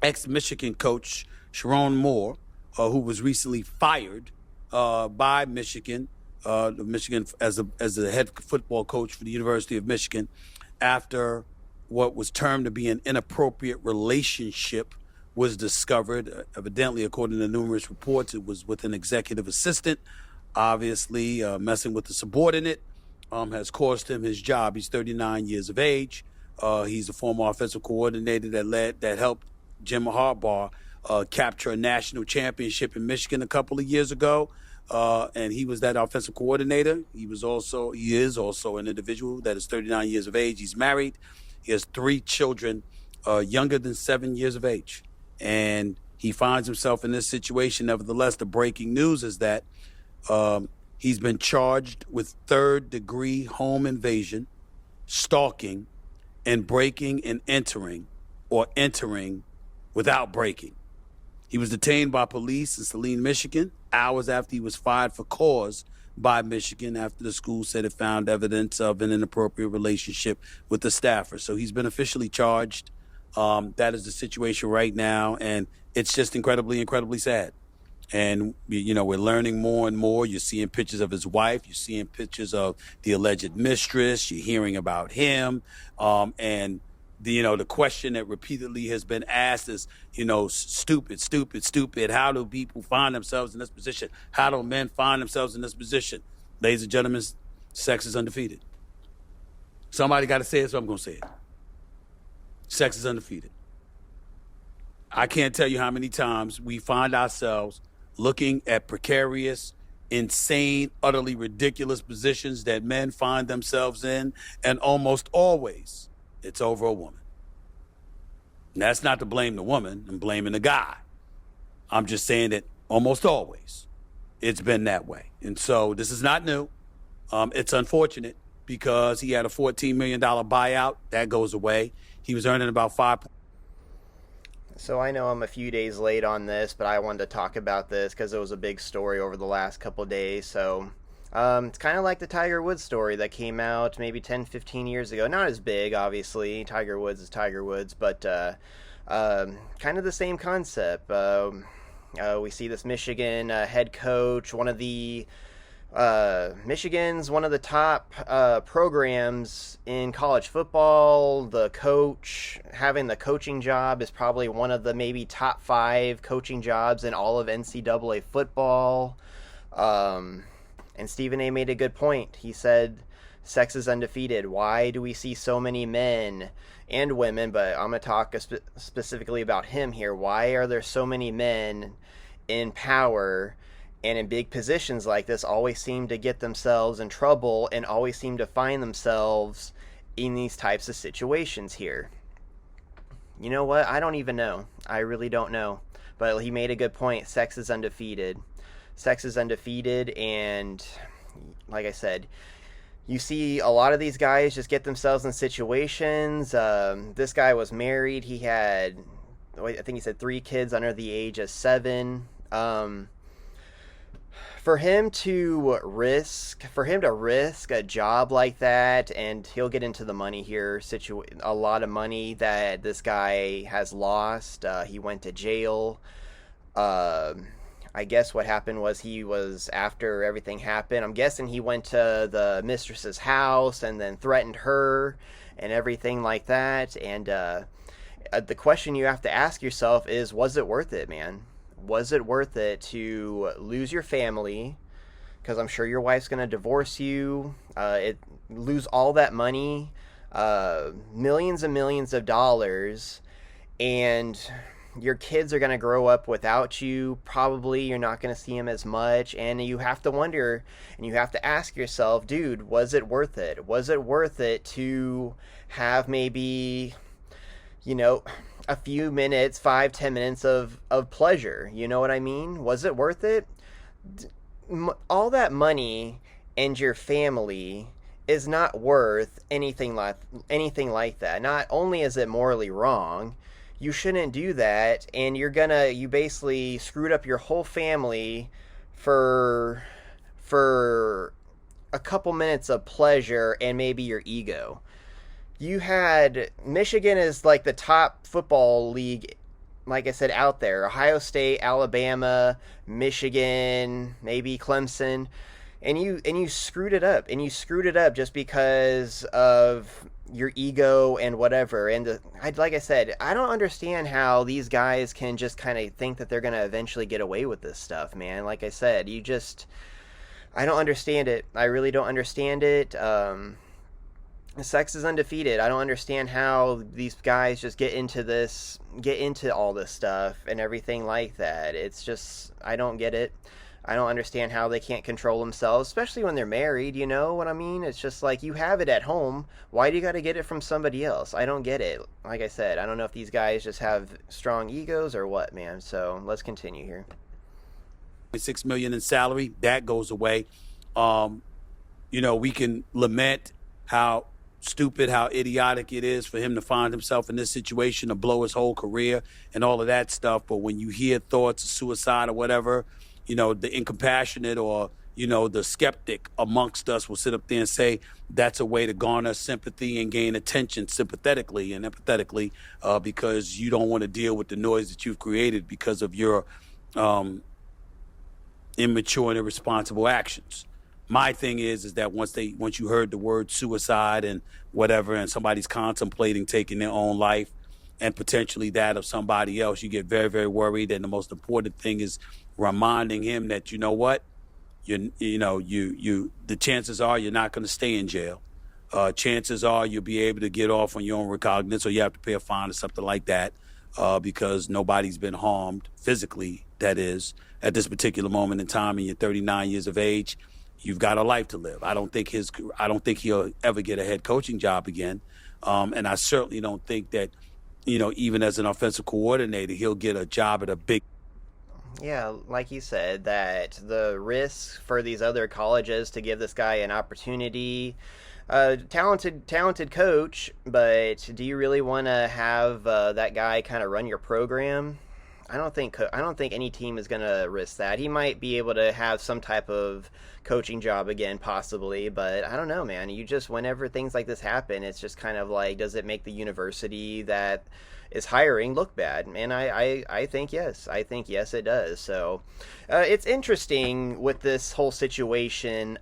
ex-Michigan coach Sharon Moore, who was recently fired by Michigan, Michigan as the head football coach for the University of Michigan, after what was termed to be an inappropriate relationship was discovered. Evidently, according to numerous reports, it was with an executive assistant. Obviously, messing with the subordinate has cost him his job. He's 39 years of age. He's a former offensive coordinator that helped Jim Harbaugh capture a national championship in Michigan a couple of years ago. And he was that offensive coordinator. He is also an individual that is 39 years of age. He's married. He has 3 children, younger than 7 years of age. And he finds himself in this situation. Nevertheless, the breaking news is that he's been charged with 3rd-degree home invasion, stalking, and breaking and entering, or entering without breaking. He was detained by police in Saline, Michigan, hours after he was fired for cause by Michigan after the school said it found evidence of an inappropriate relationship with the staffer. So he's been officially charged. That is the situation right now, and it's just incredibly, incredibly sad. And, we're learning more and more. You're seeing pictures of his wife. You're seeing pictures of the alleged mistress. You're hearing about him. And the question that repeatedly has been asked is, stupid. How do people find themselves in this position? How do men find themselves in this position? Ladies and gentlemen, sex is undefeated. Somebody got to say it, so I'm going to say it. Sex is undefeated. I can't tell you how many times we find ourselves looking at precarious, insane, utterly ridiculous positions that men find themselves in, and almost always it's over a woman. And that's not to blame the woman. I'm blaming the guy. I'm just saying that almost always it's been that way. And so this is not new. It's unfortunate because he had a $14 million buyout. That goes away. He was earning about $5. So I know I'm a few days late on this, but I wanted to talk about this because it was a big story over the last couple of days. So it's kind of like the Tiger Woods story that came out maybe 10, 15 years ago. Not as big, obviously. Tiger Woods is Tiger Woods, but kind of the same concept. We see this Michigan head coach, one of the Michigan's one of the top programs in college football. The coach, having the coaching job, is probably one of the maybe top 5 coaching jobs in all of NCAA football. And Stephen A. made a good point. He said, sex is undefeated. Why do we see so many men and women, but I'm going to talk specifically about him here. Why are there so many men in power and in big positions like this always seem to get themselves in trouble and always seem to find themselves in these types of situations here? You know what? I don't even know. I really don't know. But he made a good point. Sex is undefeated. Sex is undefeated, and like I said, you see a lot of these guys just get themselves in situations. This guy was married. He had, I think he said 3 kids under the age of 7. For him to risk a job like that, and he'll get into the money here, a lot of money that this guy has lost. He went to jail. I guess what happened was after everything happened, I'm guessing he went to the mistress's house and then threatened her and everything like that. And the question you have to ask yourself is, was it worth it, man? Was it worth it to lose your family? Because I'm sure your wife's going to divorce you. Lose all that money, millions and millions of dollars, and your kids are going to grow up without you. Probably you're not going to see them as much, and you have to wonder, and you have to ask yourself, dude, was it worth it? Was it worth it to have maybe, a few minutes, 5-10 minutes of pleasure? You know what I mean? Was it worth it? All that money and your family is not worth anything like that. Not only is it morally wrong, you shouldn't do that, and you basically screwed up your whole family for a couple minutes of pleasure and maybe your ego. Michigan is like the top football league like I said, out there. Ohio State, Alabama, Michigan, maybe Clemson. And you screwed it up. And you screwed it up just because of your ego and whatever. And like I said, I don't understand how these guys can just kind of think that they're going to eventually get away with this stuff, man. Like I said, I don't understand it. I really don't understand it. Sex is undefeated. I don't understand how these guys just get into all this stuff and everything like that. It's just, I don't get it. I don't understand how they can't control themselves, especially when they're married, you know what I mean? It's just like, you have it at home. Why do you got to get it from somebody else? I don't get it. Like I said, I don't know if these guys just have strong egos or what, man. So let's continue here. $6 million in salary, that goes away. We can lament how stupid, how idiotic it is for him to find himself in this situation, to blow his whole career and all of that stuff. But when you hear thoughts of suicide or whatever, the incompassionate or, the skeptic amongst us will sit up there and say that's a way to garner sympathy and gain attention sympathetically and empathetically, because you don't want to deal with the noise that you've created because of your immature and irresponsible actions. My thing is that once you heard the word suicide and whatever, and somebody's contemplating taking their own life and potentially that of somebody else, you get very, very worried. And the most important thing is reminding him that, you know what, the chances are you're not going to stay in jail. Chances are you'll be able to get off on your own recognizance, or you have to pay a fine or something like that, because nobody's been harmed physically, that is, at this particular moment in time. And you're 39 years of age. You've got a life to live. I don't think he'll ever get a head coaching job again. And I certainly don't think that, even as an offensive coordinator, he'll get a job at a big. Yeah, like you said, that the risk for these other colleges to give this guy an opportunity, talented coach, but do you really want to have that guy kind of run your program? I don't think any team is going to risk that. He might be able to have some type of coaching job again, possibly, but I don't know, man. Whenever things like this happen, it's just kind of like, does it make the university that is hiring look bad? And I think yes. I think yes, it does. So it's interesting with this whole situation.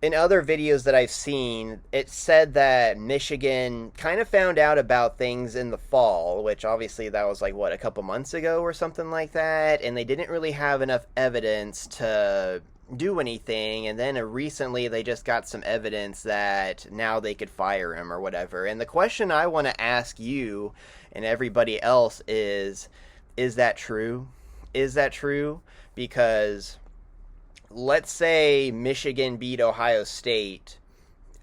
In other videos that I've seen, it said that Michigan kind of found out about things in the fall, which obviously that was like, a couple months ago or something like that, and they didn't really have enough evidence to do anything, and then recently they just got some evidence that now they could fire him or whatever. And the question I want to ask you and everybody else is that true? Is that true? Because let's say Michigan beat Ohio State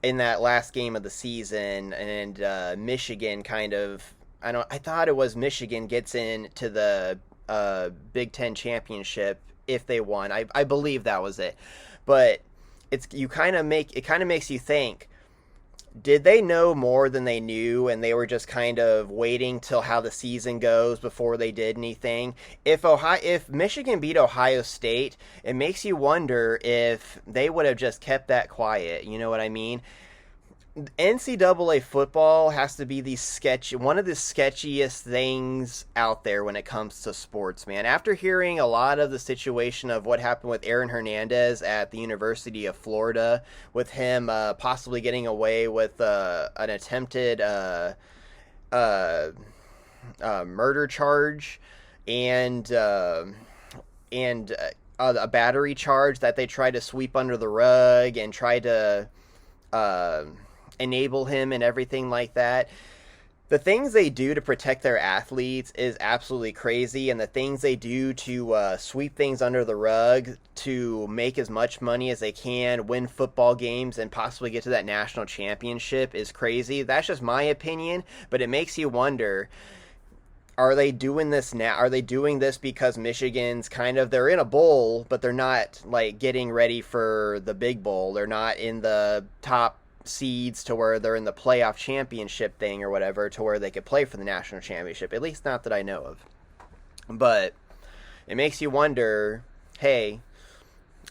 in that last game of the season, and Michigan I thought it was Michigan gets into the Big Ten championship if they won. I believe that was it. But it kind of makes you think, did they know more than they knew, and they were just kind of waiting till how the season goes before they did anything? If Michigan beat Ohio State, it makes you wonder if they would have just kept that quiet. You know what I mean? NCAA football has to be one of the sketchiest things out there when it comes to sports, man. After hearing a lot of the situation of what happened with Aaron Hernandez at the University of Florida, with him possibly getting away with an attempted murder charge and a battery charge that they tried to sweep under the rug and tried to enable him and everything like that. The things they do to protect their athletes is absolutely crazy, and the things they do to sweep things under the rug to make as much money as they can, win football games, and possibly get to that national championship is crazy. That's just my opinion, but it makes you wonder, are they doing this now? Are they doing this because Michigan's they're in a bowl, but they're not like getting ready for the big bowl. They're not in the top seeds to where they're in the playoff championship thing or whatever, to where they could play for the national championship, at least not that I know of. But it makes you wonder, hey,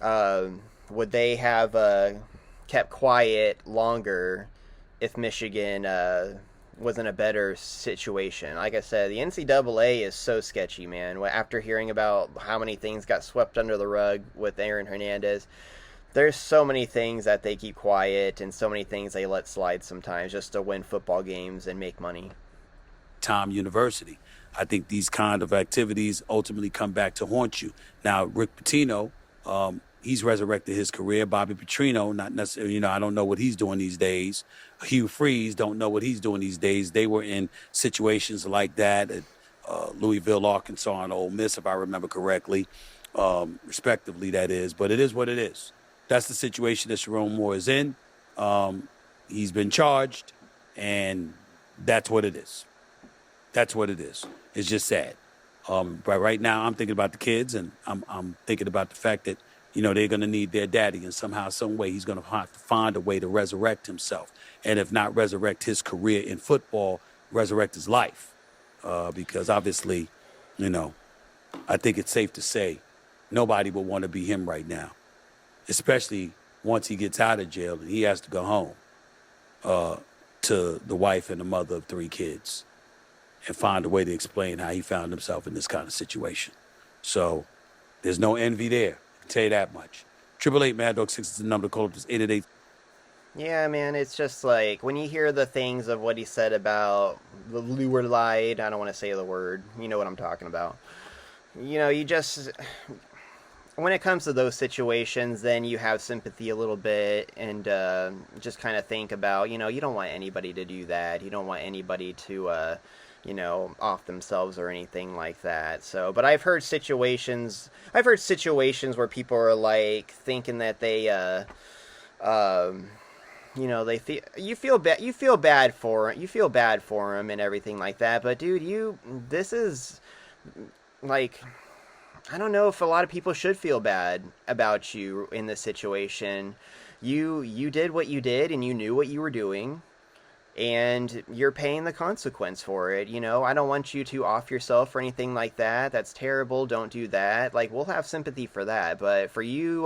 would they have kept quiet longer if Michigan was in a better situation. Like I said, the NCAA is so sketchy, man. After hearing about how many things got swept under the rug with Aaron Hernandez, there's so many things that they keep quiet and so many things they let slide sometimes just to win football games and make money. Time University. I think these kind of activities ultimately come back to haunt you. Now, Rick Pitino, he's resurrected his career. Bobby Petrino, not necessarily, I don't know what he's doing these days. Hugh Freeze, don't know what he's doing these days. They were in situations like that at Louisville, Arkansas, and Ole Miss, if I remember correctly, respectively, that is. But it is what it is. That's the situation that Sharon Moore is in. He's been charged, and that's what it is. That's what it is. It's just sad. But right now, I'm thinking about the kids, and I'm thinking about the fact that, they're going to need their daddy, and somehow, some way, he's going to have to find a way to resurrect himself. And if not resurrect his career in football, resurrect his life. Because obviously, I think it's safe to say nobody will want to be him right now, especially once he gets out of jail and he has to go home to the wife and the mother of 3 kids and find a way to explain how he found himself in this kind of situation. So there's no envy there. I can tell you that much. 888 Mad Dog 6 is the number to call up. It's 888. Yeah, man, it's just like when you hear the things of what he said about the lure lied, I don't want to say the word, you know what I'm talking about. You just, when it comes to those situations, then you have sympathy a little bit and just kind of think about, you don't want anybody to do that. You don't want anybody to, off themselves or anything like that. So, but I've heard situations where people are like thinking that they, you feel bad for him and everything like that. But dude, this is like, I don't know if a lot of people should feel bad about you in this situation. You did what you did and you knew what you were doing, and you're paying the consequence for it. I don't want you to off yourself or anything like that. That's terrible. Don't do that. Like, we'll have sympathy for that. But for you,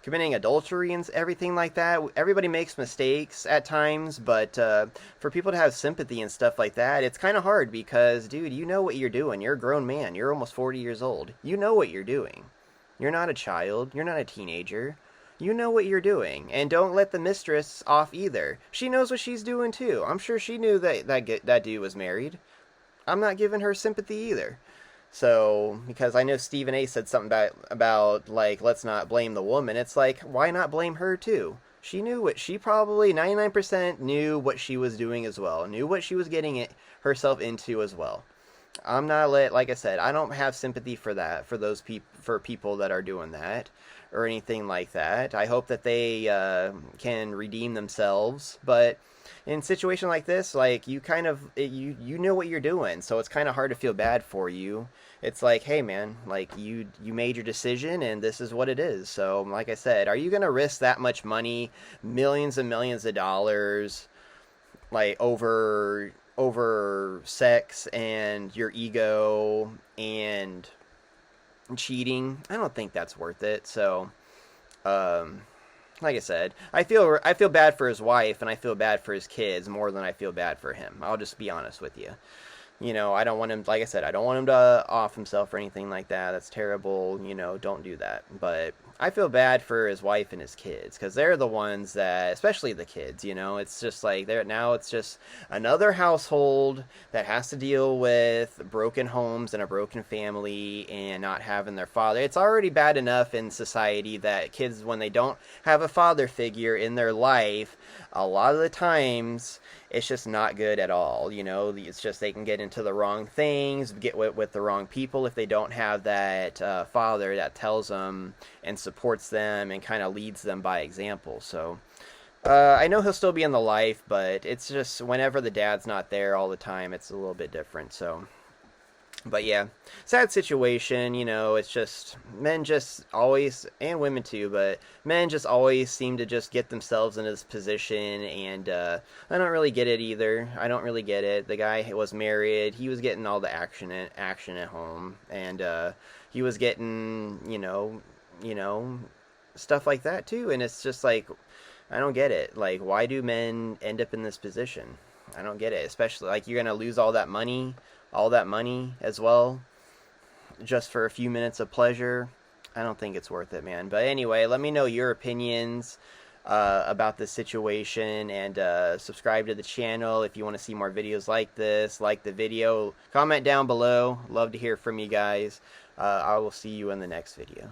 committing adultery and everything like that, everybody makes mistakes at times, but for people to have sympathy and stuff like that, it's kind of hard because, dude, you know what you're doing. You're a grown man. You're almost 40 years old. You know what you're doing. You're not a child. You're not a teenager. You know what you're doing. And don't let the mistress off either. She knows what she's doing too. I'm sure she knew that dude was married. I'm not giving her sympathy either. So, because I know Stephen A. said something about like, let's not blame the woman. It's like, why not blame her too? She probably 99% knew what she was doing as well. Knew what she was getting herself into as well. I'm not like I said, I don't have sympathy for that, for people that are doing that or anything like that. I hope that they can redeem themselves, but in a situation like this, like, you know what you're doing, so it's kind of hard to feel bad for you. It's like, hey man, like, you made your decision and this is what it is. So like I said, are you gonna risk that much money, millions and millions of dollars, like over sex and your ego and cheating? I don't think that's worth it. So like I said, I feel bad for his wife and I feel bad for his kids more than I feel bad for him. I'll just be honest with you. I don't want him, like I said, I don't want him to off himself or anything like that. That's terrible. Don't do that. But I feel bad for his wife and his kids, because they're the ones that, especially the kids, it's just like it's just another household that has to deal with broken homes and a broken family and not having their father. It's already bad enough in society that kids, when they don't have a father figure in their life, a lot of the times it's just not good at all. It's just they can get into the wrong things, get with the wrong people if they don't have that father that tells them and supports them and kind of leads them by example. So I know he'll still be in the life, but it's just whenever the dad's not there all the time, it's a little bit different. So, but yeah, sad situation. It's just men just always, and women too, but men just always seem to just get themselves in this position, and I don't really get it either. I don't really get it. The guy was married. He was getting all the action at home, and he was getting, stuff like that too. And it's just like, I don't get it. Like, why do men end up in this position? I don't get it. Especially like you're gonna lose all that money as well, just for a few minutes of pleasure. I don't think it's worth it, man. But anyway, let me know your opinions about this situation, and subscribe to the channel if you want to see more videos like this. Like the video, comment down below. Love to hear from you guys. I will see you in the next video.